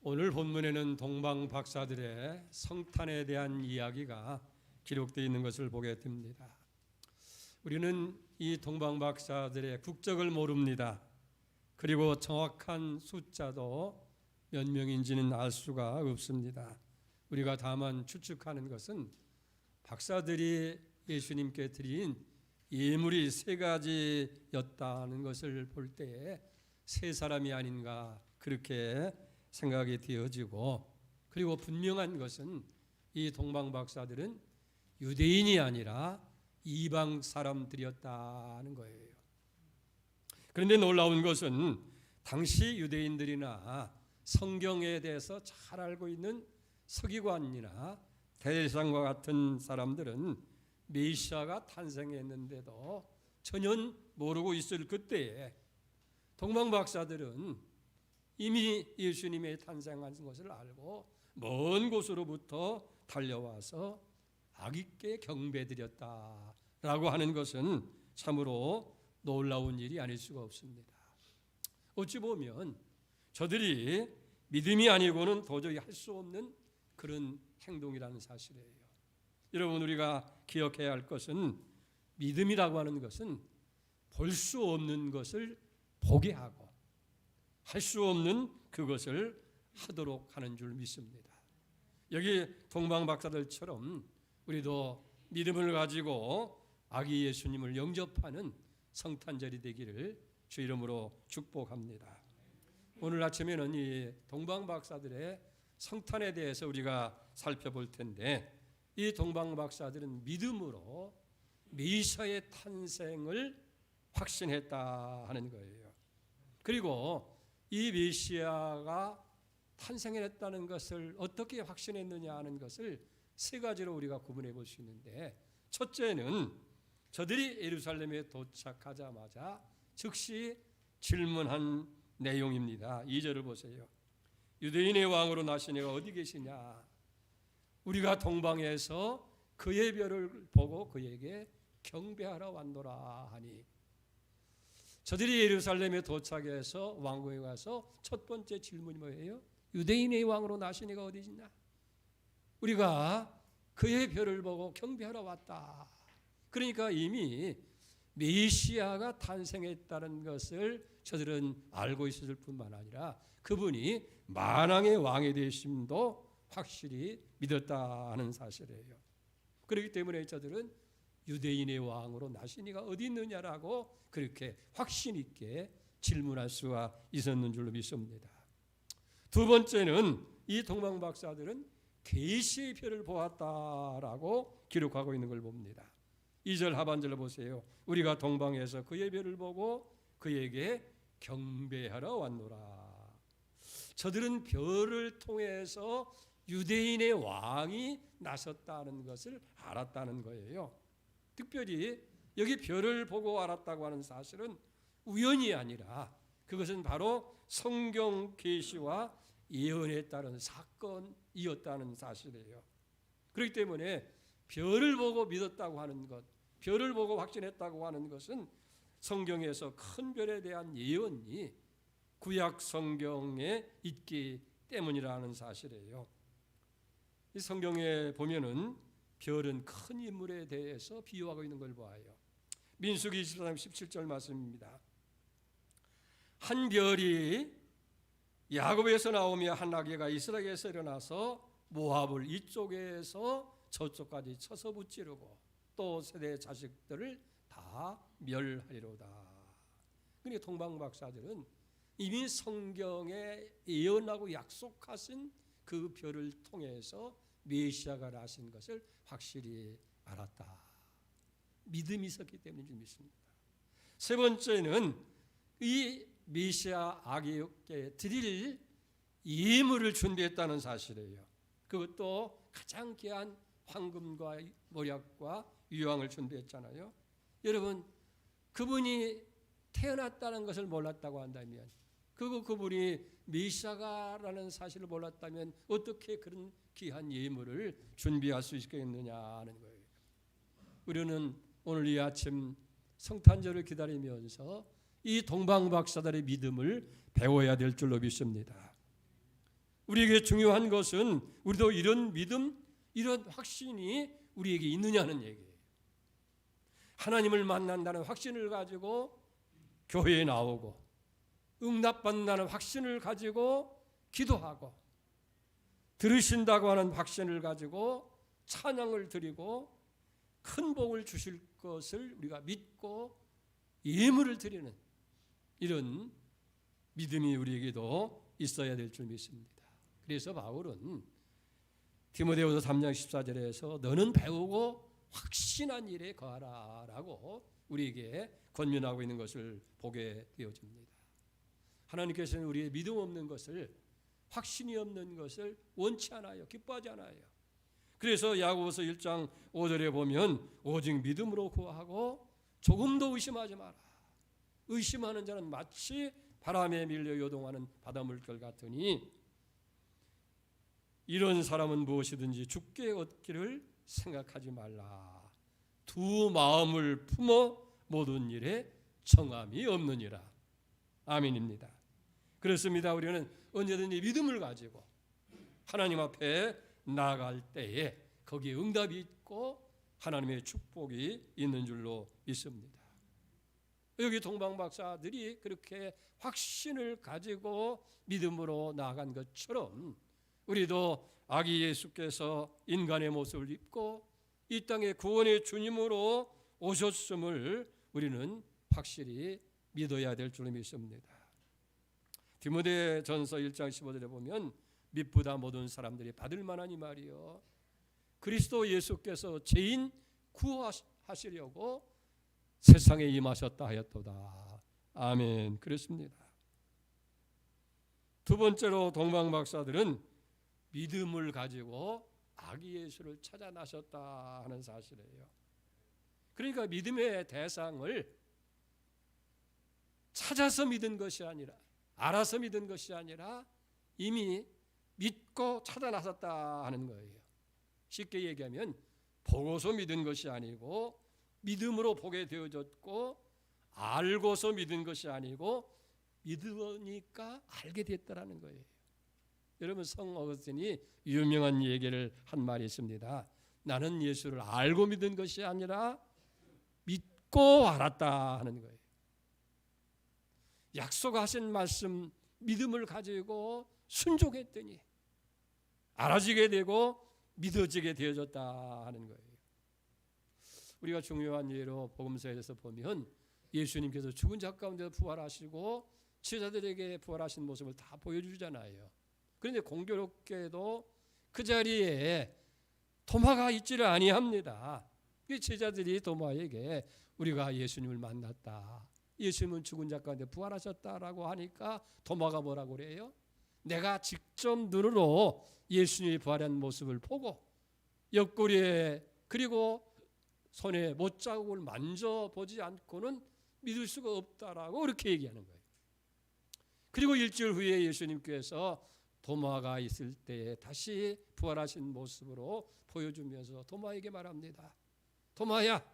오늘 본문에는 동방 박사들의 성탄에 대한 이야기가 기록되어 있는 것을 보게 됩니다. 우리는 이 동방 박사들의 국적을 모릅니다. 그리고 정확한 숫자도 몇 명인지는 알 수가 없습니다. 우리가 다만 추측하는 것은 박사들이 예수님께 드린 예물이 3가지였다는 것을 볼 때에 3사람이 아닌가 그렇게 생각이 되어지고, 그리고 분명한 것은 이 동방 박사들은 유대인이 아니라 이방 사람들이었다는 거예요. 그런데 놀라운 것은 당시 유대인들이나 성경에 대해서 잘 알고 있는 서기관이나 대제사장과 같은 사람들은 메시아가 탄생했는데도 전혀 모르고 있을 그때에 동방 박사들은 이미 예수님의 탄생한 것을 알고 먼 곳으로부터 달려와서 아기께 경배드렸다라고 하는 것은 참으로 놀라운 일이 아닐 수가 없습니다. 어찌 보면 저들이 믿음이 아니고는 도저히 할 수 없는 그런 행동이라는 사실이에요. 여러분, 우리가 기억해야 할 것은 믿음이라고 하는 것은 볼 수 없는 것을 보게 하고 할 수 없는 그것을 하도록 하는 줄 믿습니다. 여기 동방 박사들처럼 우리도 믿음을 가지고 아기 예수님을 영접하는 성탄절이 되기를 주 이름으로 축복합니다. 오늘 아침에는 이 동방 박사들의 성탄에 대해서 우리가 살펴볼 텐데, 이 동방 박사들은 믿음으로 메시아의 탄생을 확신했다 하는 거예요. 그리고 이 메시아가 탄생했다는 것을 어떻게 확신했느냐 하는 것을 3가지로 우리가 구분해 볼 수 있는데, 첫째는 저들이 예루살렘에 도착하자마자 즉시 질문한 내용입니다. 2절을 보세요. 유대인의 왕으로 나신 이가 어디 계시냐? 우리가 동방에서 그의 별을 보고 그에게 경배하러 왔노라 하니, 저들이 예루살렘에 도착해서 왕궁에 가서 첫 번째 질문이 뭐예요? 유대인의 왕으로 나신 이가 어디 있냐? 우리가 그의 별을 보고 경배하러 왔다. 그러니까 이미 메시아가 탄생했다는 것을 저들은 알고 있었을 뿐만 아니라 그분이 만왕의 왕이 되심도 확실히 믿었다는 사실이에요. 그렇기 때문에 저들은 유대인의 왕으로 나신 이가 어디 있느냐라고 그렇게 확신 있게 질문할 수가 있었는 줄로 믿습니다. 두 번째는 이 동방 박사들은 계시의 별을 보았다라고 기록하고 있는 걸 봅니다. 2절 하반절을 보세요. 우리가 동방에서 그의 별을 보고 그에게 경배하러 왔노라. 저들은 별을 통해서 유대인의 왕이 나섰다는 것을 알았다는 거예요. 특별히 여기 별을 보고 알았다고 하는 사실은 우연이 아니라 그것은 바로 성경 계시와 예언에 따른 사건이었다는 사실이에요. 그렇기 때문에 별을 보고 믿었다고 하는 것, 별을 보고 확신했다고 하는 것은 성경에서 큰 별에 대한 예언이 구약 성경에 있기 때문이라는 사실이에요. 이 성경에 보면은 별은 큰 인물에 대해서 비유하고 있는 걸 보아요. 민수기 24장 17절 말씀입니다. 한 별이 야곱에서 나오며 한 아기가 이스라엘에서 일어나서 모압을 이쪽에서 저쪽까지 쳐서 무찌르고 또 세대 자식들을 다 멸하리로다. 그러니까 동방 박사들은 이미 성경에 예언하고 약속하신 그 별을 통해서 메시아가 나신 것을 확실히 알았다. 믿음이 있었기 때문인 줄 믿습니다. 세 번째는 이 메시아 아기에게 드릴 예물을 준비했다는 사실이에요. 그것도 가장 귀한 황금과 모략과 유황을 준비했잖아요. 여러분, 그분이 태어났다는 것을 몰랐다고 한다면, 그리고 그분이 메시아라는 사실을 몰랐다면 어떻게 그런 귀한 예물을 준비할 수 있겠느냐 하는 거예요. 우리는 오늘 이 아침 성탄절을 기다리면서 이 동방 박사들의 믿음을 배워야 될 줄로 믿습니다. 우리에게 중요한 것은 우리도 이런 믿음, 이런 확신이 우리에게 있느냐는 얘기예요. 하나님을 만난다는 확신을 가지고 교회에 나오고, 응답받는다는 확신을 가지고 기도하고, 들으신다고 하는 확신을 가지고 찬양을 드리고 큰 복을 주실 것을 우리가 믿고 예물을 드리는 이런 믿음이 우리에게도 있어야 될 줄 믿습니다. 그래서 바울은 디모데후서 3장 14절에서 너는 배우고 확신한 일에 거하라 라고 우리에게 권면하고 있는 것을 보게 되어집니다. 하나님께서는 우리의 믿음 없는 것을, 확신이 없는 것을 원치 않아요. 기뻐하지 않아요. 그래서 야고보서 1장 5절에 보면 오직 믿음으로 구하고 조금도 의심하지 마라. 의심하는 자는 마치 바람에 밀려 요동하는 바닷물결 같으니 이런 사람은 무엇이든지 주께 얻기를 생각하지 말라. 두 마음을 품어 모든 일에 정함이 없느니라. 아멘입니다. 그렇습니다. 우리는 언제든지 믿음을 가지고 하나님 앞에 나아갈 때에 거기에 응답이 있고 하나님의 축복이 있는 줄로 믿습니다. 여기 동방박사들이 그렇게 확신을 가지고 믿음으로 나아간 것처럼 우리도 아기 예수께서 인간의 모습을 입고 이 땅에 구원의 주님으로 오셨음을 우리는 확실히 믿어야 될 줄 믿습니다. 디모데전서 1장 15절에 보면 미쁘다 모든 사람들이 받을 만한 이 말이요 그리스도 예수께서 죄인 구하시려고 세상에 임하셨다 하였도다. 아멘. 그렇습니다. 두 번째로 동방박사들은 믿음을 가지고 아기 예수를 찾아 나셨다 하는 사실이에요. 그러니까 믿음의 대상을 찾아서 믿은 것이 아니라, 알아서 믿은 것이 아니라 이미 믿고 찾아 나섰다 하는 거예요. 쉽게 얘기하면 보고서 믿은 것이 아니고 믿음으로 보게 되어졌고, 알고서 믿은 것이 아니고 믿으니까 알게 됐다라는 거예요. 여러분, 성 어거스틴이 유명한 얘기를 한 말이 있습니다. 나는 예수를 알고 믿은 것이 아니라 믿고 알았다 하는 거예요. 약속하신 말씀 믿음을 가지고 순종했더니 알아지게 되고 믿어지게 되어졌다 하는 거예요. 우리가 중요한 예로 복음서에서 보면 예수님께서 죽은 자 가운데서 부활하시고 제자들에게 부활하신 모습을 다 보여주잖아요. 그런데 공교롭게도 그 자리에 도마가 있지를 아니합니다. 제자들이 도마에게 우리가 예수님을 만났다, 예수님은 죽은 자 가운데 부활하셨다라고 하니까 도마가 뭐라고 그래요? 내가 직접 눈으로 예수님이 부활한 모습을 보고 옆구리에 그리고 손에 못자국을 만져보지 않고는 믿을 수가 없다라고 그렇게 얘기하는 거예요. 그리고 일주일 후에 예수님께서 도마가 있을 때에 다시 부활하신 모습으로 보여주면서 도마에게 말합니다. 도마야,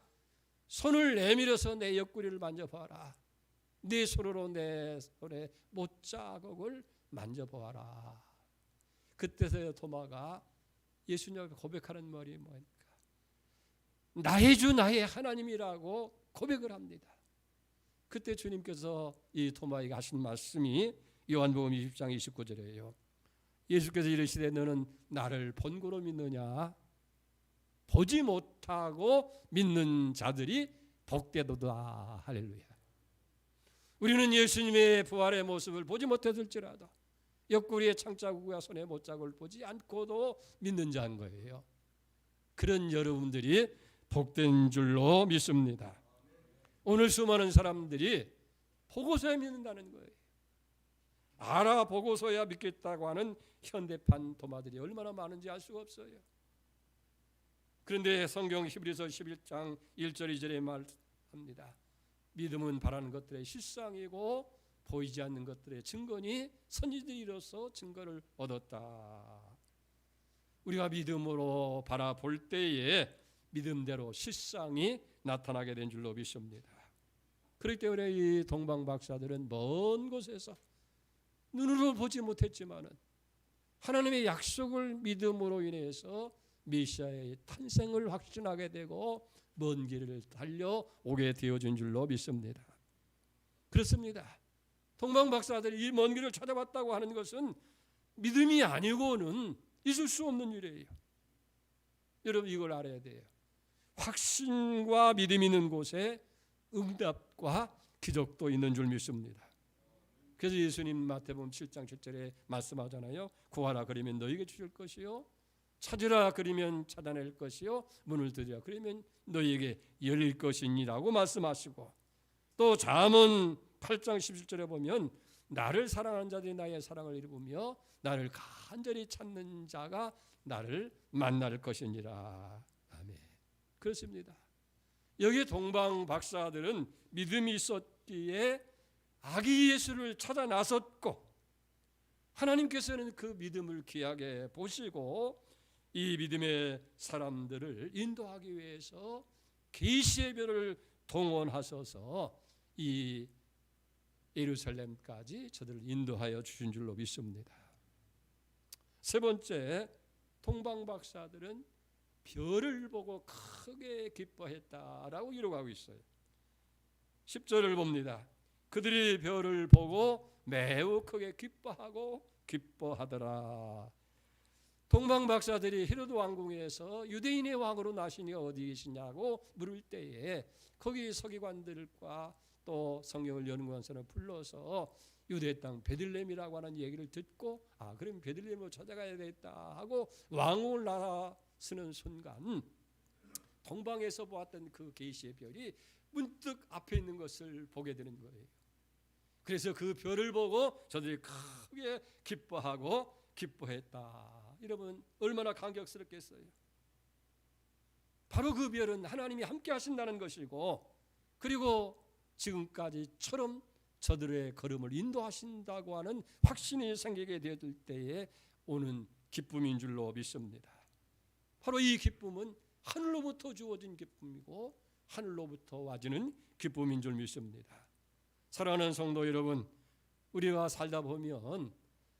손을 내밀어서 내 옆구리를 만져봐라. 네 손으로 내 손에 못자국을 만져보아라. 그때서야 도마가 예수님 앞에 고백하는 말이 뭐니까? 나의 주 나의 하나님이라고 고백을 합니다. 그때 주님께서 이 도마에게 하신 말씀이 요한복음 20장 29절이에요. 예수께서 이르시되 너는 나를 본고로 믿느냐? 보지 못하고 믿는 자들이 복되도다. 할렐루야. 우리는 예수님의 부활의 모습을 보지 못했을지라도 옆구리에 창자국과 손에 못자국을 보지 않고도 믿는 자인 거예요. 그런 여러분들이 복된 줄로 믿습니다. 오늘 수많은 사람들이 보고서야 믿는다는 거예요. 알아보고서야 믿겠다고 하는 현대판 도마들이 얼마나 많은지 알 수가 없어요. 그런데 성경 히브리서 11장 1절 2절에 말합니다. 믿음은 바라는 것들의 실상이고 보이지 않는 것들의 증거니 선지자들이 이로써 증거를 얻었다. 우리가 믿음으로 바라볼 때에 믿음대로 실상이 나타나게 된 줄로 믿습니다. 그렇기 때문에 이 동방 박사들은 먼 곳에서 눈으로 보지 못했지만은 하나님의 약속을 믿음으로 인해서 메시아의 탄생을 확신하게 되고 먼 길을 달려오게 되어진 줄로 믿습니다. 그렇습니다. 동방 박사들이 이 먼 길을 찾아왔다고 하는 것은 믿음이 아니고는 있을 수 없는 일이에요. 여러분 이걸 알아야 돼요. 확신과 믿음이 있는 곳에 응답과 기적도 있는 줄 믿습니다. 그래서 예수님 마태복음 7장 7절에 말씀하잖아요. 구하라 그러면 너희에게 주실 것이요, 찾으라 그러면 찾아낼 것이요, 문을 두드리라 그러면 너희에게 열릴 것이니라고 말씀하시고, 또 잠언 8장 17절에 보면 나를 사랑하는 자들이 나의 사랑을 이루며 나를 간절히 찾는 자가 나를 만날 것이니라. 아멘. 그렇습니다. 여기 동방 박사들은 믿음이 있었기에 아기 예수를 찾아 나섰고, 하나님께서는 그 믿음을 귀하게 보시고 이 믿음의 사람들을 인도하기 위해서 계시의 별을 동원하셔서 이 예루살렘까지 저들을 인도하여 주신 줄로 믿습니다. 세 번째, 동방 박사들은 별을 보고 크게 기뻐했다라고 기록하고 있어요. 10절을 봅니다. 그들이 별을 보고 매우 크게 기뻐하더라. 동방 박사들이 헤로드 왕궁에서 유대인의 왕으로 나시니 어디 계시냐고 물을 때에 거기 서기관들과 또 성경을 연구한 사람을 불러서 유대 땅 베들레헴이라고 하는 얘기를 듣고 그럼 베들레헴으로 찾아가야 되겠다 하고 왕궁을 나서는 순간 동방에서 보았던 그 계시의 별이 문득 앞에 있는 것을 보게 되는 거예요. 그래서 그 별을 보고 저들이 크게 기뻐했다. 여러분 얼마나 감격스럽겠어요. 바로 그 별은 하나님이 함께 하신다는 것이고, 그리고 지금까지처럼 저들의 걸음을 인도하신다고 하는 확신이 생기게 되었을 때에 오는 기쁨인 줄로 믿습니다. 바로 이 기쁨은 하늘로부터 주어진 기쁨이고 하늘로부터 와지는 기쁨인 줄 믿습니다. 사랑하는 성도 여러분, 우리가 살다 보면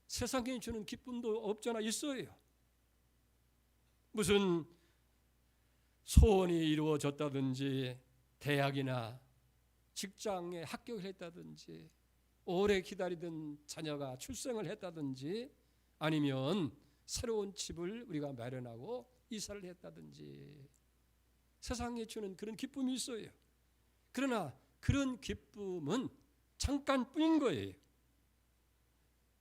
세상에 주는 기쁨도 없잖아 있어요. 무슨 소원이 이루어졌다든지, 대학이나 직장에 합격을 했다든지, 오래 기다리던 자녀가 출생을 했다든지, 아니면 새로운 집을 우리가 마련하고 이사를 했다든지, 세상에 주는 그런 기쁨이 있어요. 그러나 그런 기쁨은 잠깐뿐인 거예요.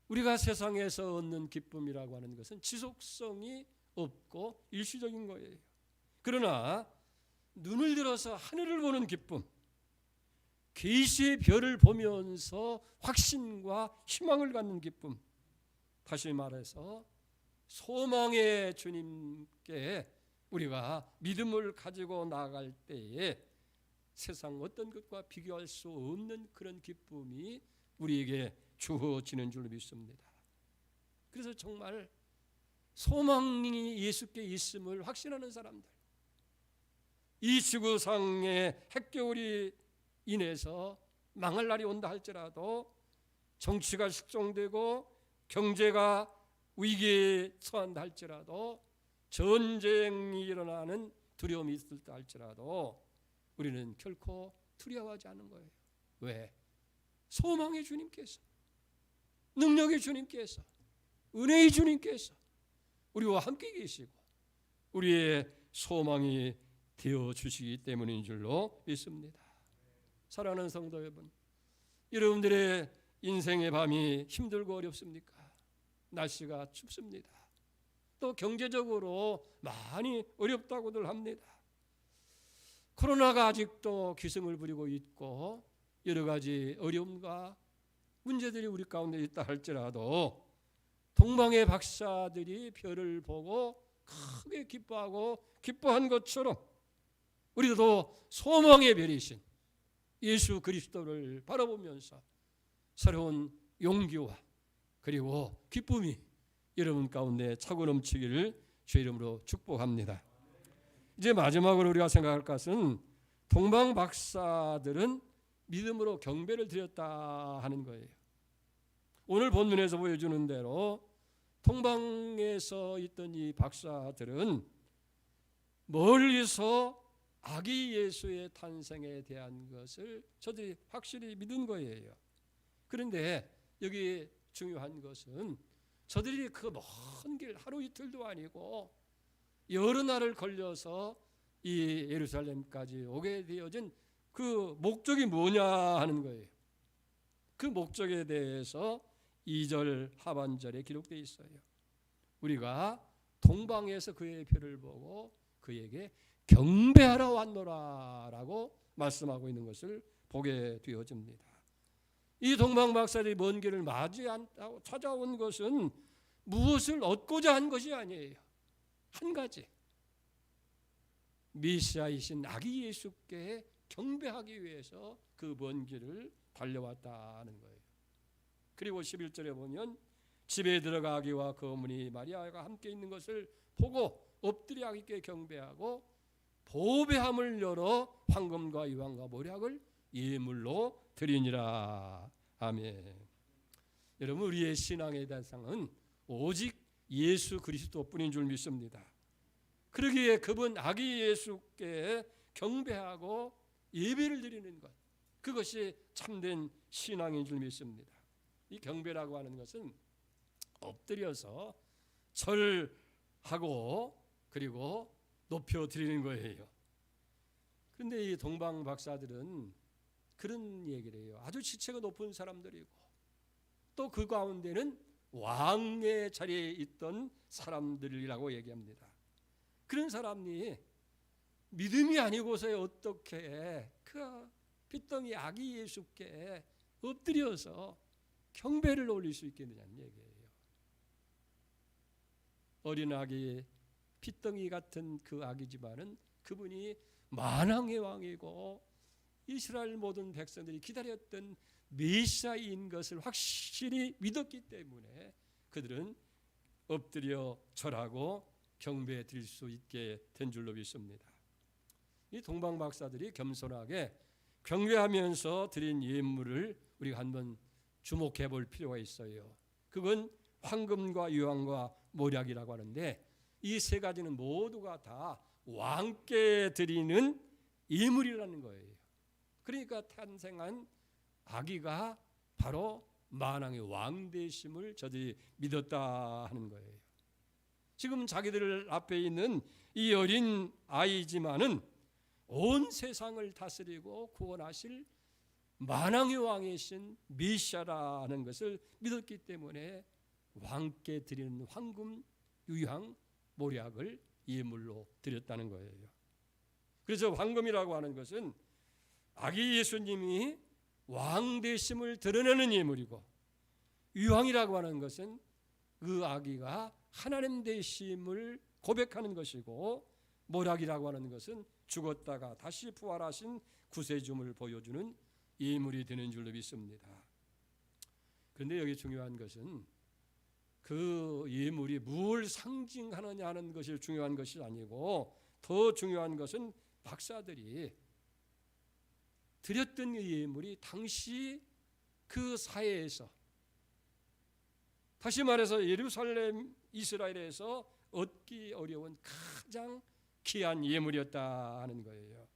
우리가 세상에서 얻는 기쁨이라고 하는 것은 지속성이 없고 일시적인 거예요. 그러나 눈을 들어서 하늘을 보는 기쁨, 계시의 별을 보면서 확신과 희망을 갖는 기쁨, 다시 말해서 소망의 주님께 우리가 믿음을 가지고 나아갈 때에 세상 어떤 것과 비교할 수 없는 그런 기쁨이 우리에게 주어지는 줄 믿습니다. 그래서 정말 소망이 예수께 있음을 확신하는 사람들, 이 지구상의 핵겨울이 인해서 망할 날이 온다 할지라도, 정치가 식중되고 경제가 위기에 처한다 할지라도, 전쟁이 일어나는 두려움이 있을다 할지라도 우리는 결코 두려워하지 않는 거예요. 왜? 소망의 주님께서, 능력의 주님께서, 은혜의 주님께서 우리와 함께 계시고 우리의 소망이 되어 주시기 때문인 줄로 믿습니다. 사랑하는 성도 여러분, 여러분들의 인생의 밤이 힘들고 어렵습니까? 날씨가 춥습니다. 또 경제적으로 많이 어렵다고들 합니다. 코로나가 아직도 기승을 부리고 있고 여러 가지 어려움과 문제들이 우리 가운데 있다 할지라도, 동방의 박사들이 별을 보고 크게 기뻐한 것처럼 우리도 소망의 별이신 예수 그리스도를 바라보면서 새로운 용기와 그리고 기쁨이 여러분 가운데 차고 넘치기를 주의 이름으로 축복합니다. 이제 마지막으로 우리가 생각할 것은 동방 박사들은 믿음으로 경배를 드렸다 하는 거예요. 오늘 본문에서 보여주는 대로 동방에서 있던 이 박사들은 멀리서 아기 예수의 탄생에 대한 것을 저들이 확실히 믿은 거예요. 그런데 여기 중요한 것은 저들이 그 먼 길 하루 이틀도 아니고 여러 날을 걸려서 이 예루살렘까지 오게 되어진 그 목적이 뭐냐 하는 거예요. 그 목적에 대해서 2절 하반절에 기록되어 있어요. 우리가 동방에서 그의 표를 보고 그에게 경배하러 왔노라라고 말씀하고 있는 것을 보게 되어집니다. 이 동방 박사들이 먼 길을 맞이한다고 찾아온 것은 무엇을 얻고자 한 것이 아니에요. 한 가지, 메시아이신 아기 예수께 경배하기 위해서 그 먼 길을 달려왔다는 거예요. 그리고 11절에 보면 집에 들어가기와 그 어머니 마리아가 함께 있는 것을 보고 엎드려 아기께 경배하고 보배함을 열어 황금과 유황과 모략을 예물로 드리니라. 아멘. 여러분, 우리의 신앙의 대상은 오직 예수 그리스도뿐인 줄 믿습니다. 그러기에 그분 아기 예수께 경배하고 예배를 드리는 것, 그것이 참된 신앙인 줄 믿습니다. 이 경배라고 하는 것은 엎드려서 절하고 그리고 높여드리는 거예요. 그런데 이 동방 박사들은 그런 얘기를 해요. 아주 지체가 높은 사람들이고 또 그 가운데는 왕의 자리에 있던 사람들이라고 얘기합니다. 그런 사람이 믿음이 아니고서 어떻게 그 핏덩이 아기 예수께 엎드려서 경배를 올릴 수 있겠느냐는 얘기예요. 어린 아기, 핏덩이 같은 그 아기지만은 그분이 만왕의 왕이고 이스라엘 모든 백성들이 기다렸던 메시아인 것을 확실히 믿었기 때문에 그들은 엎드려 절하고 경배해 드릴 수 있게 된 줄로 믿습니다. 이 동방 박사들이 겸손하게 경배하면서 드린 예물을 우리가 한번 주목해 볼 필요가 있어요. 그건 황금과 유황과 모략이라고 하는데 이 세 가지는 모두가 다 왕께 드리는 예물이라는 거예요. 그러니까 탄생한 아기가 바로 만왕의 왕 되심을 저들이 믿었다 하는 거예요. 지금 자기들 앞에 있는 이 어린 아이지만은 온 세상을 다스리고 구원하실 만왕의 왕이신 메시아라는 것을 믿었기 때문에 왕께 드리는 황금, 유향, 모략을 예물로 드렸다는 거예요. 그래서 황금이라고 하는 것은 아기 예수님이 왕 되심을 드러내는 예물이고, 유황이라고 하는 것은 그 아기가 하나님 되심을 고백하는 것이고, 모략이라고 하는 것은 죽었다가 다시 부활하신 구세주를 보여주는 예물이 되는 줄로 믿습니다. 그런데 여기 중요한 것은 그 예물이 뭘 상징하느냐 하는 것이 중요한 것이 아니고, 더 중요한 것은 박사들이 드렸던 예물이 당시 그 사회에서, 다시 말해서 예루살렘 이스라엘에서 얻기 어려운 가장 귀한 예물이었다 하는 거예요.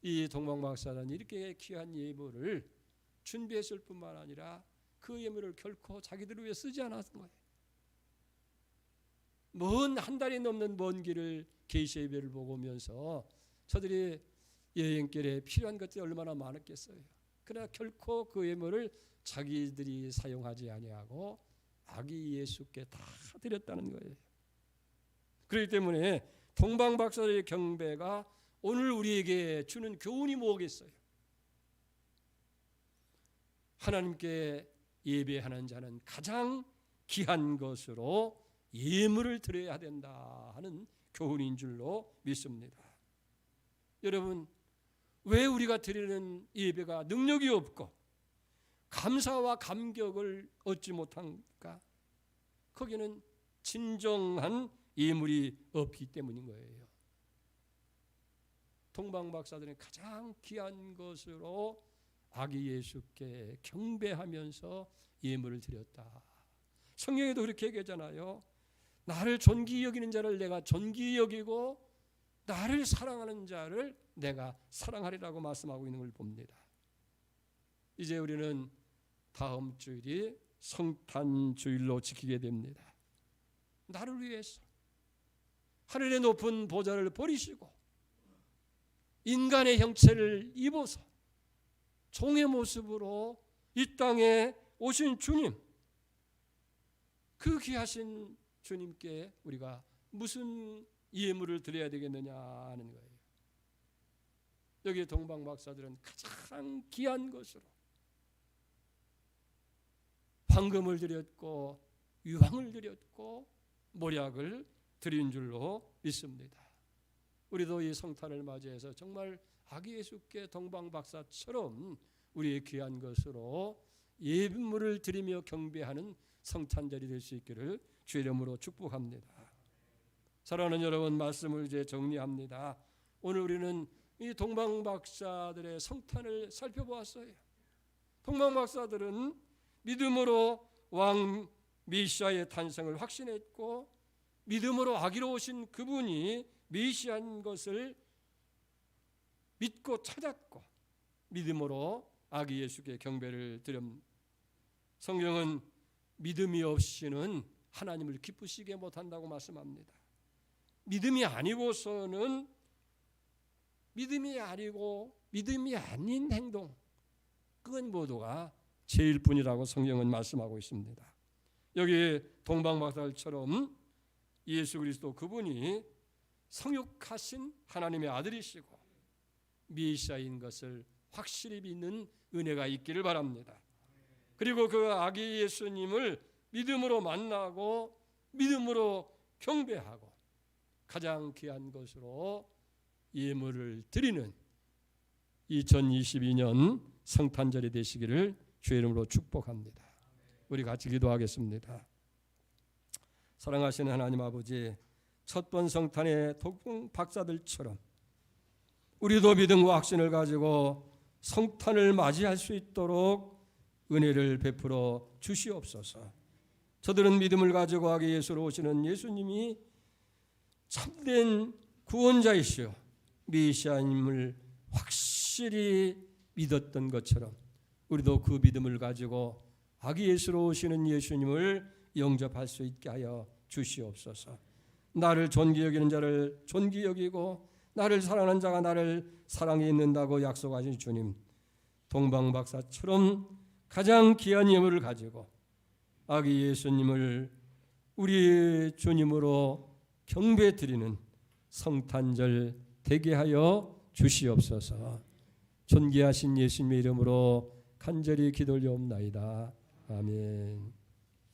이 동방 박사는 이렇게 귀한 예물을 준비했을 뿐만 아니라 그 예물을 결코 자기들을 위해 쓰지 않았던 거예요. 먼 한 달이 넘는 먼 길을 계시 예배를 보고 오면서 저들이 여행길에 필요한 것들이 얼마나 많았겠어요. 그러나 결코 그 예물을 자기들이 사용하지 아니하고 아기 예수께 다 드렸다는 거예요. 그렇기 때문에 동방 박사들의 경배가 오늘 우리에게 주는 교훈이 뭐겠어요? 하나님께 예배하는 자는 가장 귀한 것으로 예물을 드려야 된다 하는 교훈인 줄로 믿습니다. 여러분, 왜 우리가 드리는 예배가 능력이 없고 감사와 감격을 얻지 못한가? 거기는 진정한 예물이 없기 때문인 거예요. 동방 박사들은 가장 귀한 것으로 아기 예수께 경배하면서 예물을 드렸다. 성경에도 그렇게 얘기하잖아요. 나를 존귀히 여기는 자를 내가 존귀히 여기고 나를 사랑하는 자를 내가 사랑하리라고 말씀하고 있는 걸 봅니다. 이제 우리는 다음 주일이 성탄주일로 지키게 됩니다. 나를 위해서 하늘의 높은 보좌를 버리시고 인간의 형체를 입어서 종의 모습으로 이 땅에 오신 주님, 그 귀하신 주님께 우리가 무슨 예물을 드려야 되겠느냐 하는 거예요. 여기 동방 박사들은 가장 귀한 것으로 황금을 드렸고 유황을 드렸고 몰약을 드린 줄로 믿습니다. 우리도 이 성탄을 맞이해서 정말 아기 예수께 동방 박사처럼 우리의 귀한 것으로 예물을 드리며 경배하는 성탄절이 될 수 있기를 주의 이름으로 축복합니다. 사랑하는 여러분, 말씀을 이제 정리합니다. 오늘 우리는 이 동방 박사들의 성탄을 살펴보았어요. 동방 박사들은 믿음으로 왕 메시아의 탄생을 확신했고 믿음으로 아기로 오신 그분이 메시아인 것을 믿고 찾았고 믿음으로 아기 예수께 경배를 드립니다. 성경은 믿음이 없이는 하나님을 기쁘시게 못한다고 말씀합니다. 믿음이 아니고서는 믿음이 아닌 행동, 그건 모두가 죄일 뿐이라고 성경은 말씀하고 있습니다. 여기 동방박사들처럼 예수 그리스도 그분이 성육하신 하나님의 아들이시고 메시아인 것을 확실히 믿는 은혜가 있기를 바랍니다. 그리고 그 아기 예수님을 믿음으로 만나고 믿음으로 경배하고 가장 귀한 것으로 예물을 드리는 2022년 성탄절이 되시기를 주의 이름으로 축복합니다. 우리 같이 기도하겠습니다. 사랑하시는 하나님 아버지, 첫 번 성탄의 동방 박사들처럼 우리도 믿음과 확신을 가지고 성탄을 맞이할 수 있도록 은혜를 베풀어 주시옵소서. 저들은 믿음을 가지고 아기 예수로 오시는 예수님이 참된 구원자이시오 메시아님을 확실히 믿었던 것처럼 우리도 그 믿음을 가지고 아기 예수로 오시는 예수님을 영접할 수 있게 하여 주시옵소서. 나를 존귀 여기는 자를 존귀 여기고 나를 사랑하는 자가 나를 사랑해 있는다고 약속하신 주님, 동방박사처럼 가장 귀한 예물을 가지고 아기 예수님을 우리 주님으로 경배드리는 성탄절 되게 하여 주시옵소서. 존귀하신 예수님의 이름으로 간절히 기도 올려옵나이다. 아멘.